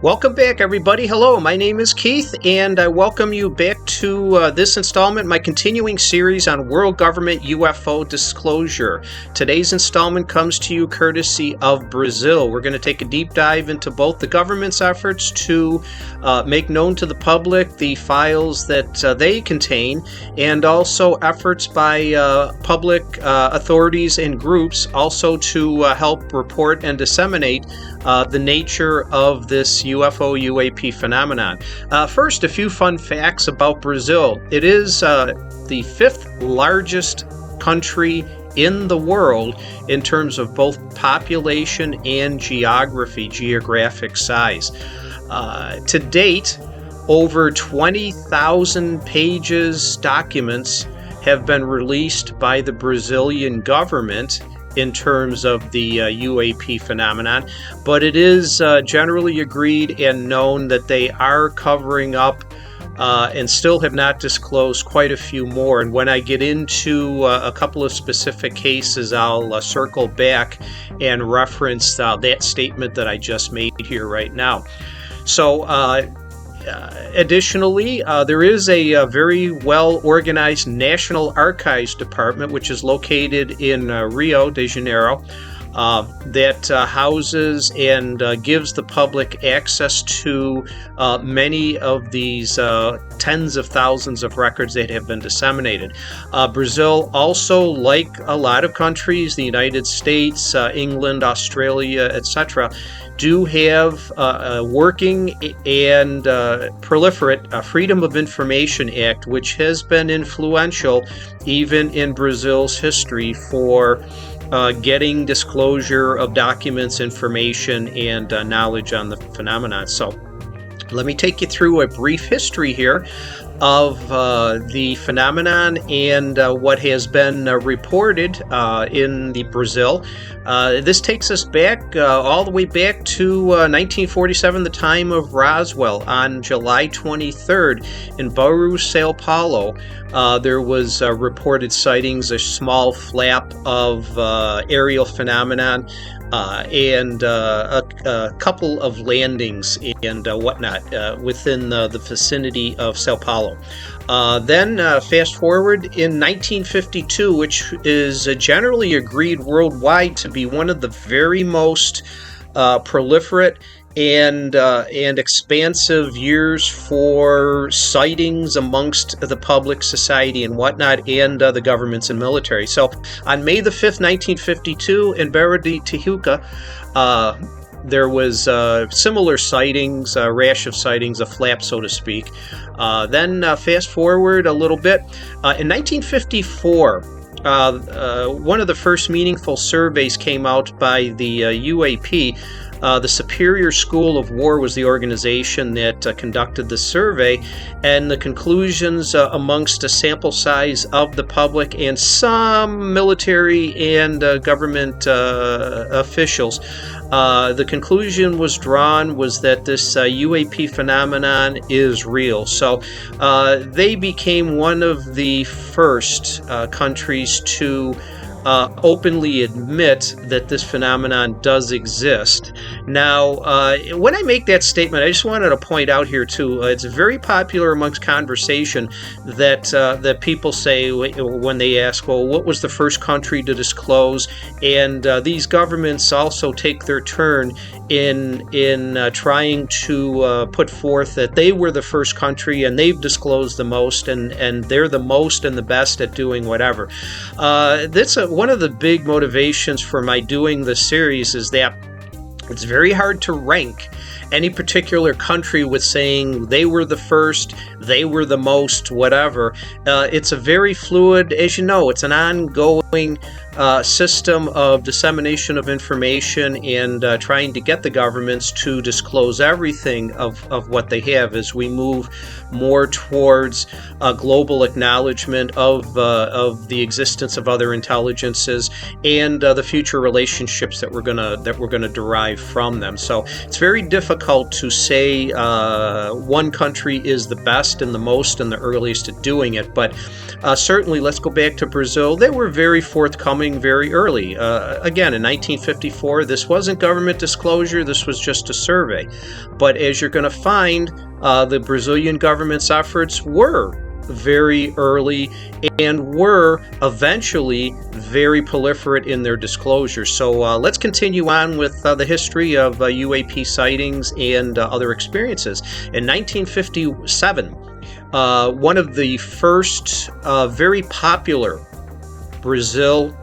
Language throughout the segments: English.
Welcome back, everybody. Hello, my name is Keith, and I welcome you back to this installment, my continuing series on world government UFO disclosure. Today's installment comes to you courtesy of Brazil. We're going to take a deep dive into both the government's efforts to make known to the public the files that they contain, and also efforts by public authorities and groups also to help report and disseminate the nature of this UFO UAP phenomenon. First, a few fun facts about Brazil. It is the fifth largest country in the world in terms of both population and geographic size. To date, over 20,000 pages documents have been released by the Brazilian government in terms of the UAP phenomenon, but it is generally agreed and known that they are covering up and still have not disclosed quite a few more. And when I get into a couple of specific cases, I'll circle back and reference that statement that I just made here right now. So additionally, there is a very well-organized National Archives Department, which is located in Rio de Janeiro, that houses and gives the public access to many of these tens of thousands of records that have been disseminated. Brazil also, like a lot of countries, the United States, England, Australia, etc., do have a working and proliferate Freedom of Information Act, which has been influential even in Brazil's history for getting disclosure of documents, information, and knowledge on the phenomenon. So let me take you through a brief history here of the phenomenon and what has been reported in the Brazil. This takes us back all the way back to 1947, the time of Roswell. On July 23rd in Bauru, Sao Paulo, there was reported sightings, a small flap of aerial phenomenon, and a couple of landings and whatnot within the vicinity of Sao Paulo. Then fast forward in 1952, which is generally agreed worldwide to be one of the very most proliferate and expansive years for sightings amongst the public, society, and whatnot, and the governments and military. So on May the 5th, 1952, in Barra de Tijuca, there was similar sightings, a rash of sightings, a flap, so to speak. Then fast forward a little bit. In 1954, one of the first meaningful surveys came out by the UAP. The Superior School of War was the organization that conducted the survey, and the conclusions amongst a sample size of the public and some military and government officials, the conclusion was drawn was that this UAP phenomenon is real. So they became one of the first countries to openly admit that this phenomenon does exist. Now, when I make that statement, I just wanted to point out here too, it's very popular amongst conversation that people say when they ask, well, what was the first country to disclose? And these governments also take their turn in trying to put forth that they were the first country and they've disclosed the most, and they're the most and the best at doing whatever. That's one of the big motivations for my doing this series, is that it's very hard to rank any particular country with saying they were the first, they were the most, whatever. It's a very fluid, as you know, it's an ongoing system of dissemination of information and trying to get the governments to disclose everything of what they have as we move more towards global acknowledgement of the existence of other intelligences and the future relationships that we're gonna derive from them. So it's very difficult difficult to say one country is the best and the most and the earliest at doing it, but certainly let's go back to Brazil. They were very forthcoming very early. Again, in 1954, this wasn't government disclosure, this was just a survey. But as you're going to find, the Brazilian government's efforts were very early and were eventually very proliferate in their disclosure. So let's continue on with the history of UAP sightings and other experiences. In 1957, one of the first very popular Brazil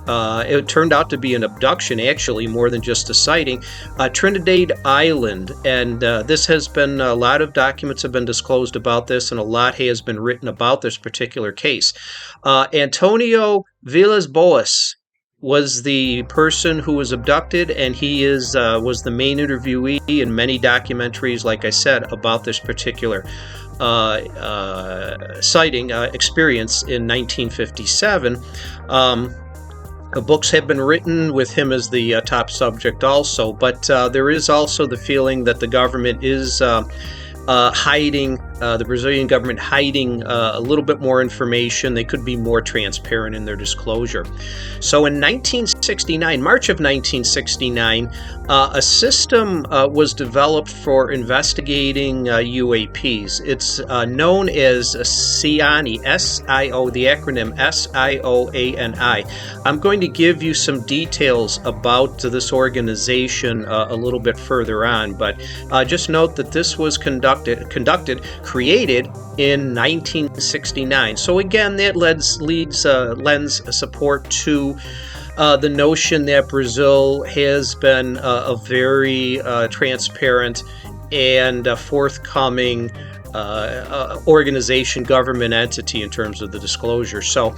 it turned out to be an abduction, actually, more than just a sighting. Trinidad Island, and this has been, a lot of documents have been disclosed about this, and a lot has been written about this particular case. Antonio Villas Boas was the person who was abducted, and he was the main interviewee in many documentaries, like I said, about this particular sighting experience in 1957. Books have been written with him as the top subject also, but there is also the feeling that the government is hiding, the Brazilian government hiding a little bit more information. They could be more transparent in their disclosure. So in 1969, March of 1969, a system was developed for investigating UAPs. It's known as SIOANI, S-I-O, the acronym SIOANI. I'm going to give you some details about this organization a little bit further on, but just note that this was created in 1969. So again, that lends support to the notion that Brazil has been a very transparent and forthcoming organization, government entity in terms of the disclosure. So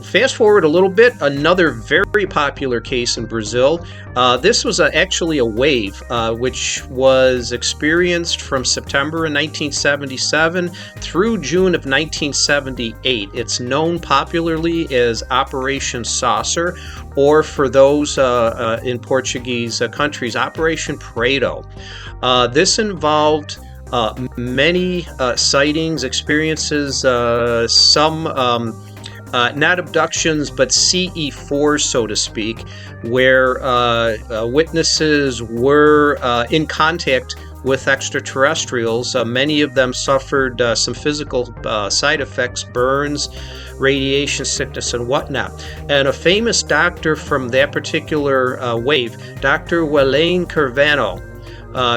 fast forward a little bit, another very popular case in Brazil. This was actually a wave which was experienced from September of 1977 through June of 1978. It's known popularly as Operation Saucer, or for those in Portuguese countries, Operation Prato. This involved many sightings, experiences, some not abductions, but CE4, so to speak, where witnesses were in contact with extraterrestrials. Many of them suffered some physical side effects, burns, radiation sickness, and whatnot. And a famous doctor from that particular wave, Dr. Welaine Carvano,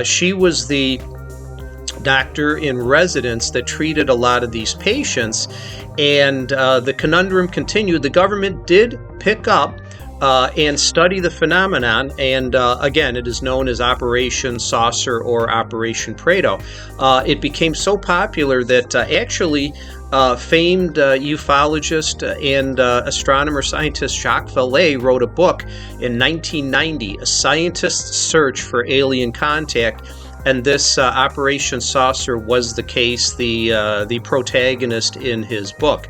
she was the doctor in residence that treated a lot of these patients, and the conundrum continued. The government did pick up and study the phenomenon, and again, it is known as Operation Saucer or Operation Prato. It became so popular that actually famed ufologist and astronomer scientist Jacques Vallée wrote a book in 1990, A Scientist's Search for Alien Contact. And this Operation Saucer was the case, the protagonist in his book.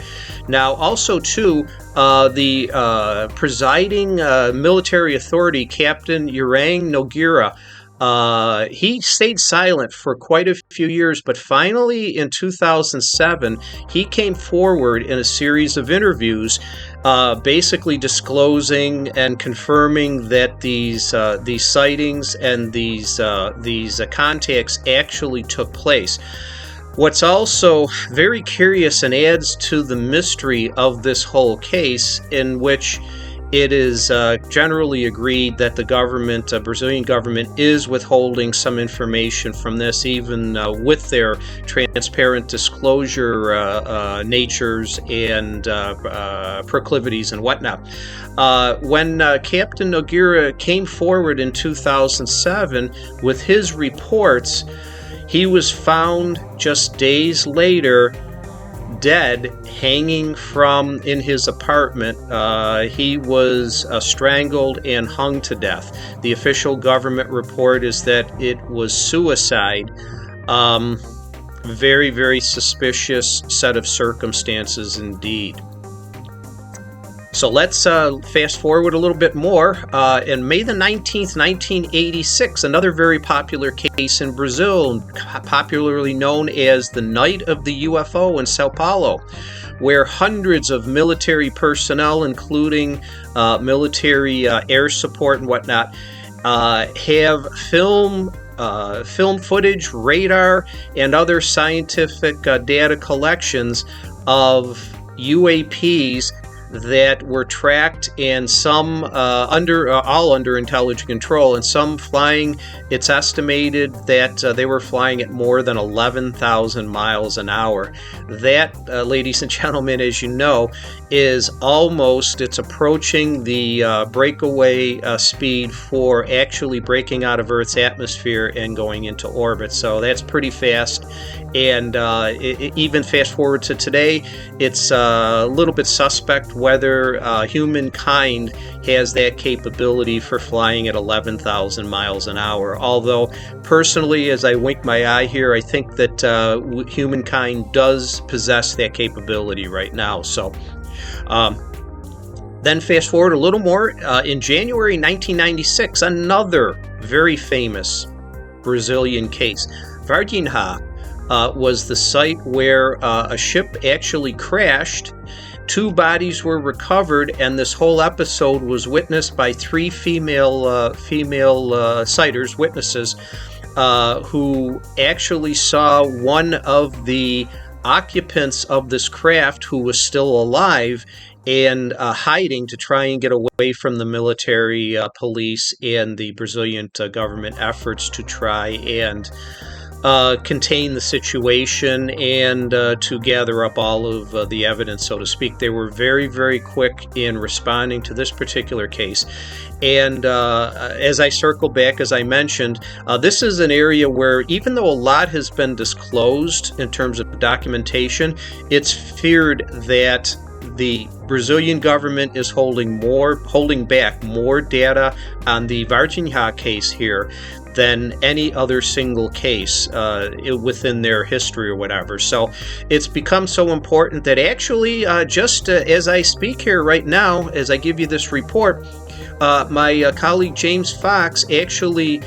Now, also, too, the presiding military authority, Captain Urang Nogueira, he stayed silent for quite a few years, but finally in 2007, he came forward in a series of interviews basically disclosing and confirming that these sightings and these contacts actually took place. What's also very curious and adds to the mystery of this whole case, in which it is generally agreed that the government, Brazilian government, is withholding some information from this, even with their transparent disclosure natures and proclivities and whatnot. When Captain Nogueira came forward in 2007 with his reports, he was found just days later dead, hanging from in his apartment. He was strangled and hung to death. The official government report is that it was suicide. Very, very suspicious set of circumstances indeed. So let's fast forward a little bit more. In May the 19th, 1986, another very popular case in Brazil, popularly known as the Night of the UFO in Sao Paulo, where hundreds of military personnel, including military air support and whatnot, have film footage, radar, and other scientific data collections of UAPs that were tracked, and some all under intelligent control, and some flying. It's estimated that they were flying at more than 11,000 miles an hour. That, ladies and gentlemen, as you know, is it's approaching the breakaway speed for actually breaking out of Earth's atmosphere and going into orbit. So that's pretty fast. And even fast forward to today, it's a little bit suspect whether humankind has that capability for flying at 11,000 miles an hour. Although, personally, as I wink my eye here, I think that humankind does possess that capability right now. So, then fast forward a little more. In January 1996, another very famous Brazilian case. Varginha was the site where a ship actually crashed. 2 bodies were recovered, and this whole episode was witnessed by 3 female sighters, witnesses, who actually saw one of the occupants of this craft, who was still alive and hiding to try and get away from the military, police, and the Brazilian government efforts to try and contain the situation and to gather up all of the evidence, so to speak. They were very, very quick in responding to this particular case. And as I circle back, as I mentioned, this is an area where, even though a lot has been disclosed in terms of documentation, it's feared that the Brazilian government is holding back more data on the Varginha case here than any other single case within their history or whatever. So it's become so important that actually, just as I speak here right now, as I give you this report, my colleague James Fox actually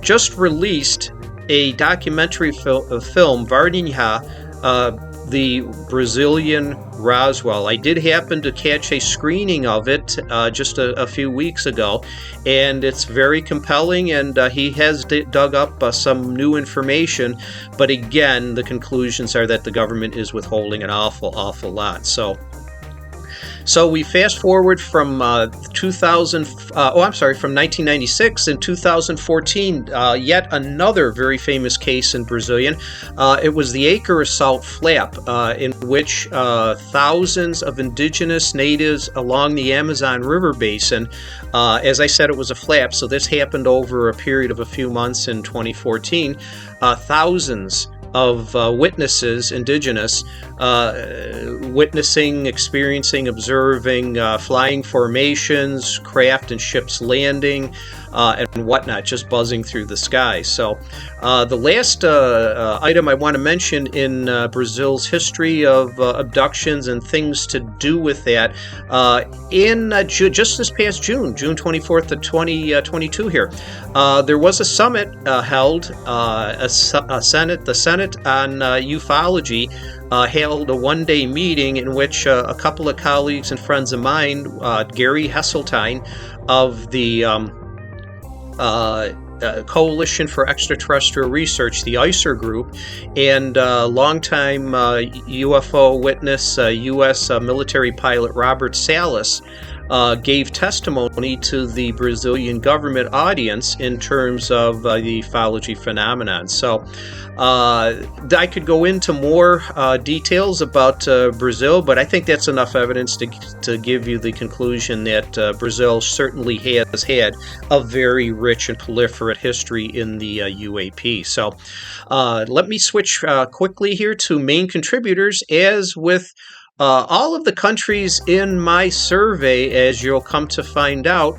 just released a documentary film, Varginha, the Brazilian Roswell. I did happen to catch a screening of it just a few weeks ago, and it's very compelling, and he has dug up some new information, but again, the conclusions are that the government is withholding an awful lot. So we fast forward from from 1996 and 2014, yet another very famous case in Brazilian. It was the Acre Assault Flap, in which thousands of indigenous natives along the Amazon River basin, as I said, it was a flap, so this happened over a period of a few months in 2014, thousands of witnesses, indigenous, witnessing, experiencing, observing flying formations, craft and ships landing, and whatnot, just buzzing through the sky. So the last item I want to mention in Brazil's history of abductions and things to do with that, in just this past June 24th of 2022 here, there was a summit held, the Senate on ufology held a one-day meeting in which a couple of colleagues and friends of mine, Gary Hesseltine of the Coalition for Extraterrestrial Research, the ICER group, and longtime UFO witness, U.S. military pilot Robert Salas, gave testimony to the Brazilian government audience in terms of the ufology phenomenon. So I could go into more details about Brazil, but I think that's enough evidence to give you the conclusion that Brazil certainly has had a very rich and proliferate history in the UAP. So let me switch quickly here to main contributors. As with all of the countries in my survey, as you'll come to find out,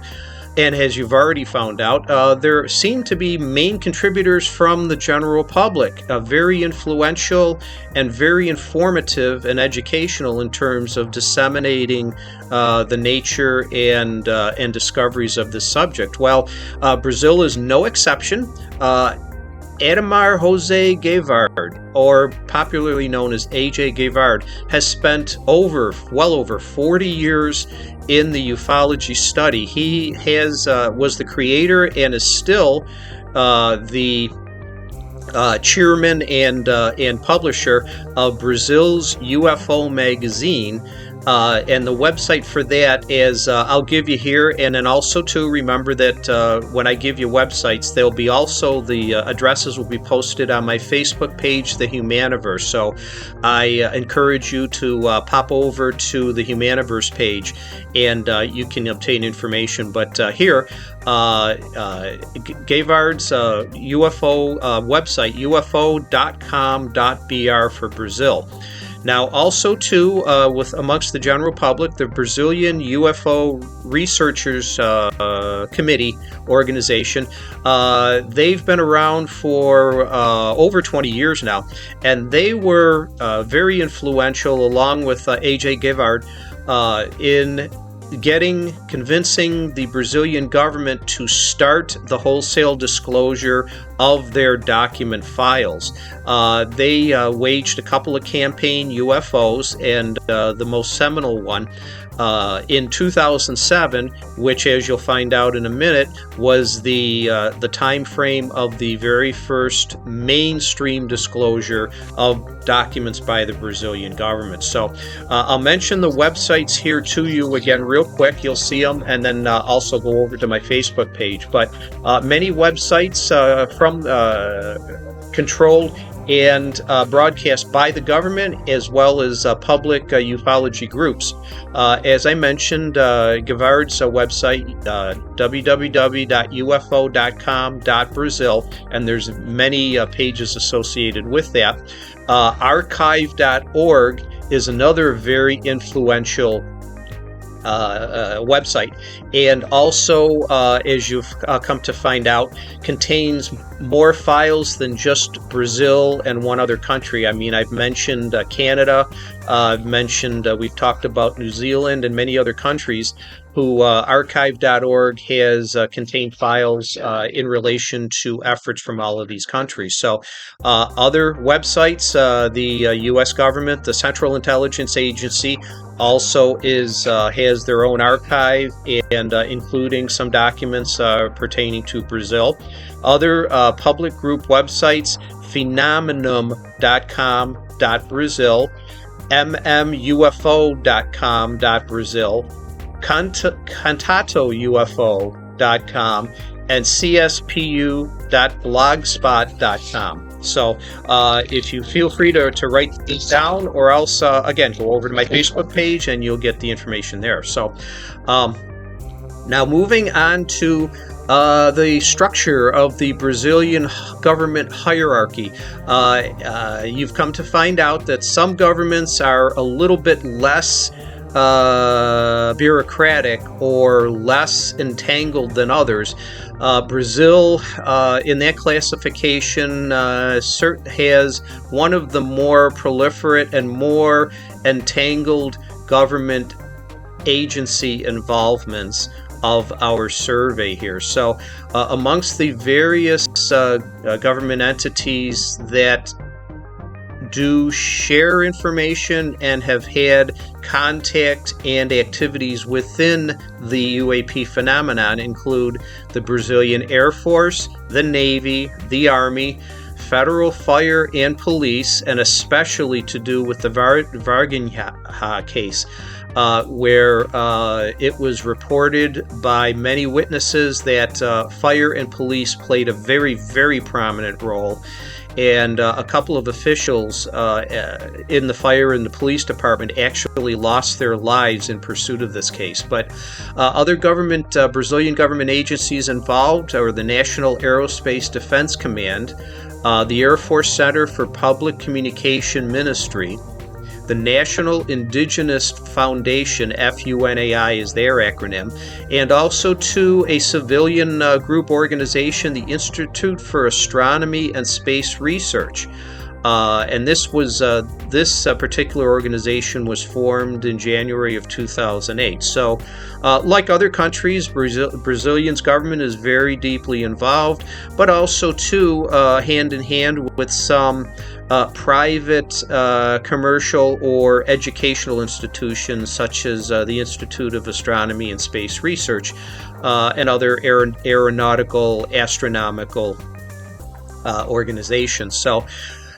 And as you've already found out, there seem to be main contributors from the general public, very influential and very informative and educational in terms of disseminating the nature and discoveries of this subject. Well, Brazil is no exception. Ademar Jose Guevard, or popularly known as A.J. Guevard, has spent well over 40 years in the ufology study. He was the creator and is still the chairman and publisher of Brazil's UFO magazine. And the website for that is I'll give you here, and then also to remember that when I give you websites, there'll be also the addresses will be posted on my Facebook page, The Humaniverse. So I encourage you to pop over to the Humaniverse page, and you can obtain information. But here, Guevard's UFO website, ufo.com.br for Brazil. Now, also, too, with amongst the general public, the Brazilian UFO Researchers Committee organization, they've been around for over 20 years now, and they were very influential, along with A.J. Guevard, in convincing the Brazilian government to start the wholesale disclosure of their document files. They waged a couple of campaign UFOs, and the most seminal one in 2007, which, as you'll find out in a minute, was the time frame of the very first mainstream disclosure of documents by the Brazilian government. So I'll mention the websites here to you again real quick. You'll see them, and then also go over to my Facebook page. But many websites from controlled and broadcast by the government, as well as public ufology groups. As I mentioned, Guevard's website, www.ufo.com.brazil, and there's many pages associated with that. Archive.org is another very influential website, and also, as you've come to find out, contains more files than just Brazil and one other country. I mean, I've mentioned Canada, I've mentioned, we've talked about New Zealand and many other countries who archive.org has contained files in relation to efforts from all of these countries. So other websites, the U.S. government, the Central Intelligence Agency, also has their own archive, and including some documents pertaining to Brazil. Other public group websites, phenomenum.com.brazil, mmufo.com.brazil, contatoufo.com, and cspu.blogspot.com. So if you feel free to write these down, or else, again, go over to my Facebook page and you'll get the information there. So now moving on to the structure of the Brazilian government hierarchy. You've come to find out that some governments are a little bit less bureaucratic or less entangled than others. Brazil, in that classification, has one of the more proliferate and more entangled government agency involvements of our survey here. So amongst the various government entities that do share information and have had contact and activities within the UAP phenomenon include the Brazilian Air Force, the Navy, the Army, Federal Fire and Police, and especially to do with the Varginha case, where it was reported by many witnesses that fire and police played a very, very prominent role. And a couple of officials in the fire and the police department actually lost their lives in pursuit of this case. But other Brazilian government agencies involved are the National Aerospace Defense Command, the Air Force Center for Public Communication Ministry, the National Indigenous Foundation, FUNAI is their acronym, and also to a civilian group organization, the Institute for Astronomy and Space Research. And this particular organization was formed in January of 2008. So, like other countries, Brazilian's government is very deeply involved, but also too hand in hand with some private, commercial, or educational institutions such as the Institute of Astronomy and Space Research and other aeronautical, astronomical organizations. So,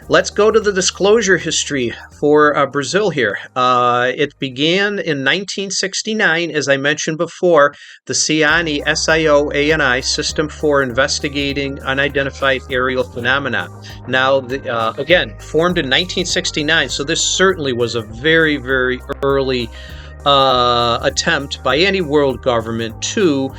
let's go to the disclosure history for Brazil here. It began in 1969, as I mentioned before, the SIANI, SIOANI, System for Investigating Unidentified Aerial Phenomena. Now, again, formed in 1969, so this certainly was a very, very early attempt by any world government to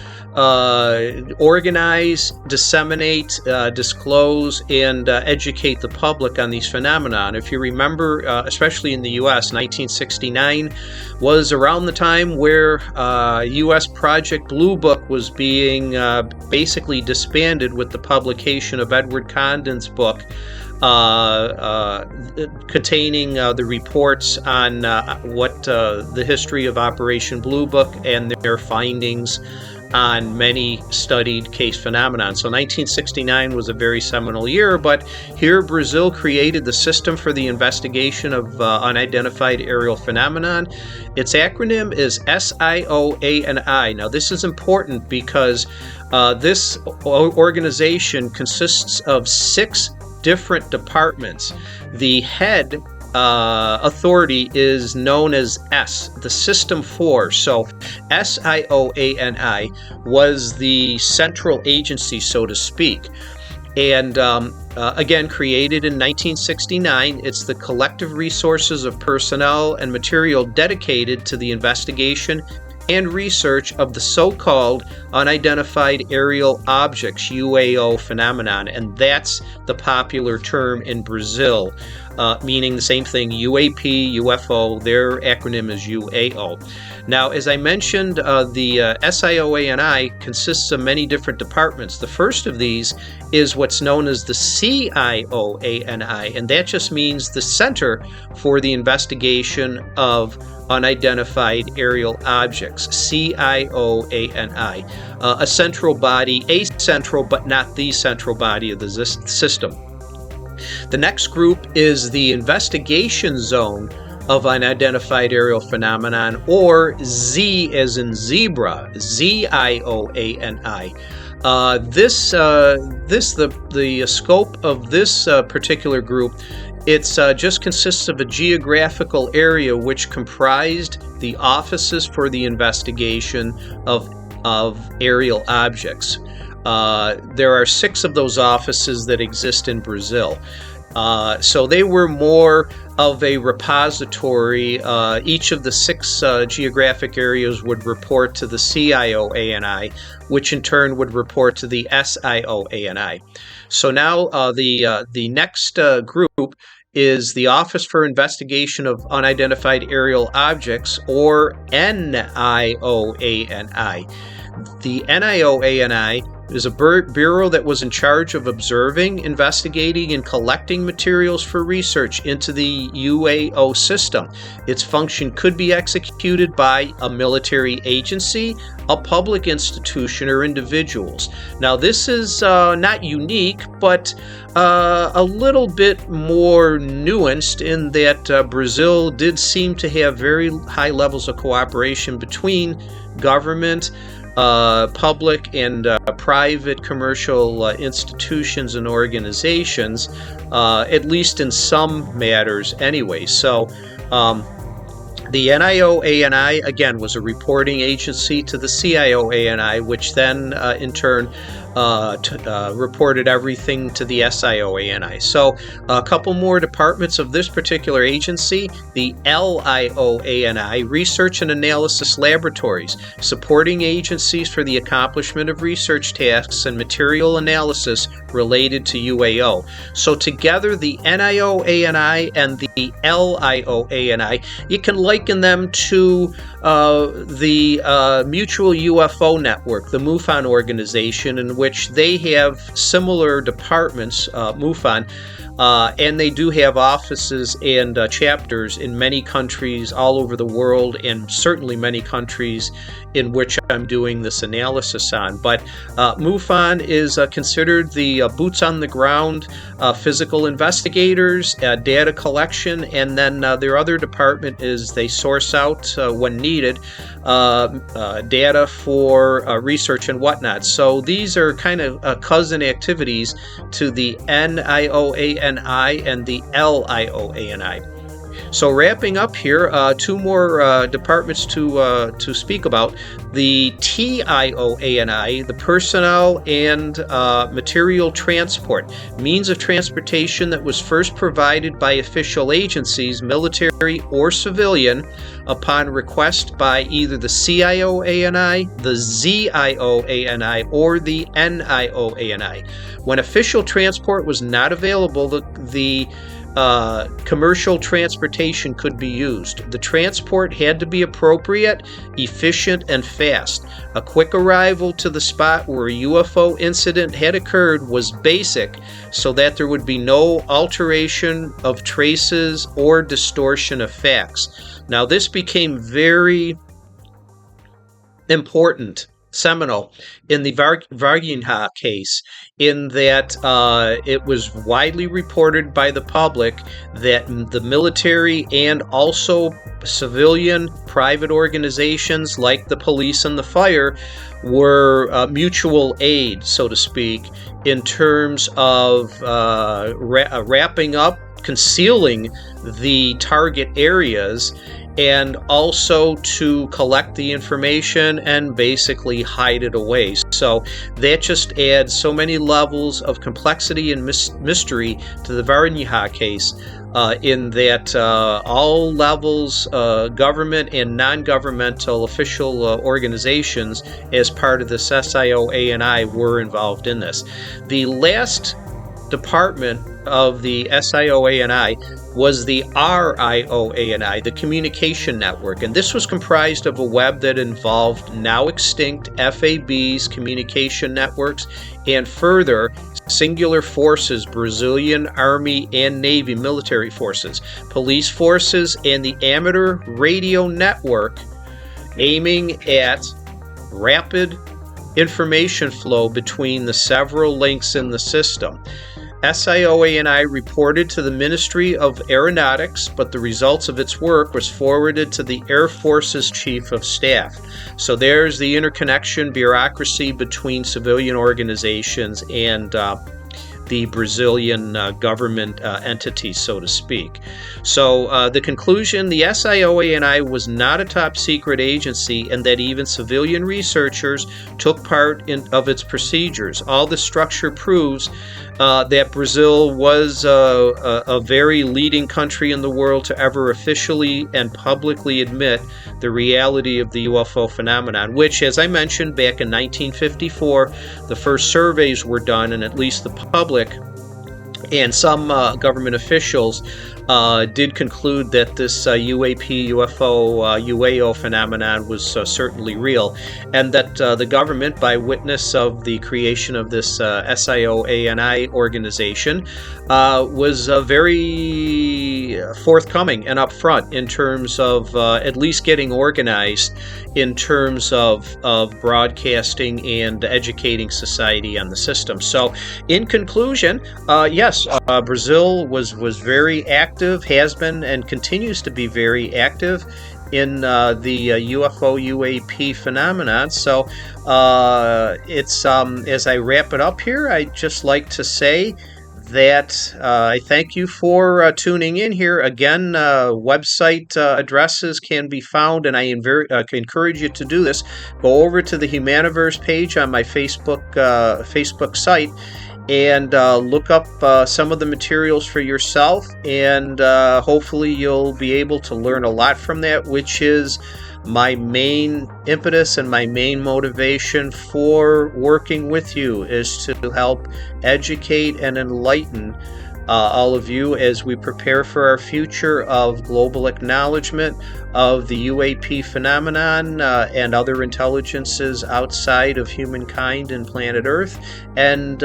organize, disseminate, disclose, and educate the public on these phenomena. If you remember, especially in the U.S., 1969 was around the time where U.S. Project Blue Book was being basically disbanded with the publication of Edward Condon's book, containing the reports on what the history of Operation Blue Book and their findings on many studied case phenomenon. So 1969 was a very seminal year, but here Brazil created the System for the Investigation of Unidentified Aerial Phenomenon. Its acronym is SIOANI. Now this is important because this organization consists of 6 different departments. The head authority is known as the System 4. So SIOANI was the central agency, so to speak. And again, created in 1969, it's the collective resources of personnel and material dedicated to the investigation and research of the so-called unidentified aerial objects, UAO phenomenon, and that's the popular term in Brazil, meaning the same thing, UAP, UFO, their acronym is UAO. Now, as I mentioned, the SIOANI consists of many different departments. The first of these is what's known as the CIOANI, and that just means the Center for the Investigation of Unidentified Aerial Objects, CIOANI, a central body, a central but not the central body of the system. The next group is the Investigation Zone of Unidentified Aerial Phenomenon, or Z as in zebra, ZIOANI. The scope of this particular group, it's just consists of a geographical area which comprised the offices for the investigation of aerial objects. There are 6 of those offices that exist in Brazil. So they were more of a repository. Each of the 6 geographic areas would report to the CIOANI, which in turn would report to the SIOANI. So now the next group is the Office for Investigation of Unidentified Aerial Objects, or NIOANI. The NIOANI is a bureau that was in charge of observing, investigating, and collecting materials for research into the UAO system. Its function could be executed by a military agency, a public institution, or individuals. Now, this is not unique, but a little bit more nuanced in that Brazil did seem to have very high levels of cooperation between government, public and private commercial institutions and organizations, at least in some matters anyway. So The NIOANI, again, was a reporting agency to the CIOANI, which then, in turn, reported everything to the SIOANI. So a couple more departments of this particular agency: the LIOANI, Research and Analysis Laboratories, supporting agencies for the accomplishment of research tasks and material analysis related to UAO. So together, the NIOANI and the LIOANI, you can liken them to the Mutual UFO Network, the MUFON organization, in which they have similar departments, MUFON, and they do have offices and chapters in many countries all over the world, and certainly many countries in which I'm doing this analysis on. But MUFON is considered the boots on the ground physical investigators, data collection, and then their other department is they source out, when needed, data for research and whatnot. So these are kind of cousin activities to the NIOANI and the LIOANI. So wrapping up here, two more departments to speak about. The TIOANI, the Personnel and Material Transport, means of transportation that was first provided by official agencies, military or civilian, upon request by either the CIOANI, the ZIOANI, or the NIOANI. When official transport was not available, the commercial transportation could be used. The transport had to be appropriate, efficient, and fast. A quick arrival to the spot where a UFO incident had occurred was basic, so that there would be no alteration of traces or distortion of facts. Now, this became very important, seminal, in the Varginha case, in that it was widely reported by the public that the military and also civilian private organizations like the police and the fire were mutual aid, so to speak, in terms of wrapping up, concealing the target areas, and also to collect the information and basically hide it away. So that just adds so many levels of complexity and mystery to the Varginha case, in that all levels, government and non-governmental official organizations as part of the SIOANI were involved in this. The last department of the SIOANI was the RIOANI, the Communication Network, and this was comprised of a web that involved now extinct FAB's communication networks and further singular forces, Brazilian Army and Navy military forces, police forces, and the amateur radio network, aiming at rapid information flow between the several links in the system. SIOANI reported to the Ministry of Aeronautics, but the results of its work was forwarded to the Air Force's Chief of Staff. So there's the interconnection bureaucracy between civilian organizations and the Brazilian government entity, so to speak. So the conclusion, the SIOANI was not a top secret agency, and that even civilian researchers took part of its procedures. All the structure proves that Brazil was a very leading country in the world to ever officially and publicly admit the reality of the UFO phenomenon, which, as I mentioned, back in 1954, the first surveys were done, and at least the public and some government officials did conclude that this UAP, UFO, UAO phenomenon was certainly real, and that the government, by witness of the creation of this SIOANI organization, was very forthcoming and upfront in terms of at least getting organized in terms of broadcasting and educating society on the system. So, in conclusion, yes, Brazil was very active, has been, and continues to be very active in the UFO UAP phenomenon. So it's as I wrap it up here, I'd just like to say that I thank you for tuning in here. Again, website addresses can be found, and I encourage you to do this. Go over to the Humaniverse page on my Facebook site and look up some of the materials for yourself, and hopefully you'll be able to learn a lot from that, which is my main impetus and my main motivation for working with you, is to help educate and enlighten all of you as we prepare for our future of global acknowledgement of the UAP phenomenon and other intelligences outside of humankind and planet Earth, and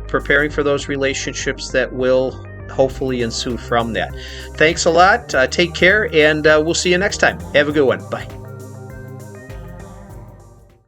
preparing for those relationships that will hopefully ensue from that. Thanks a lot. Take care, and we'll see you next time. Have a good one. Bye.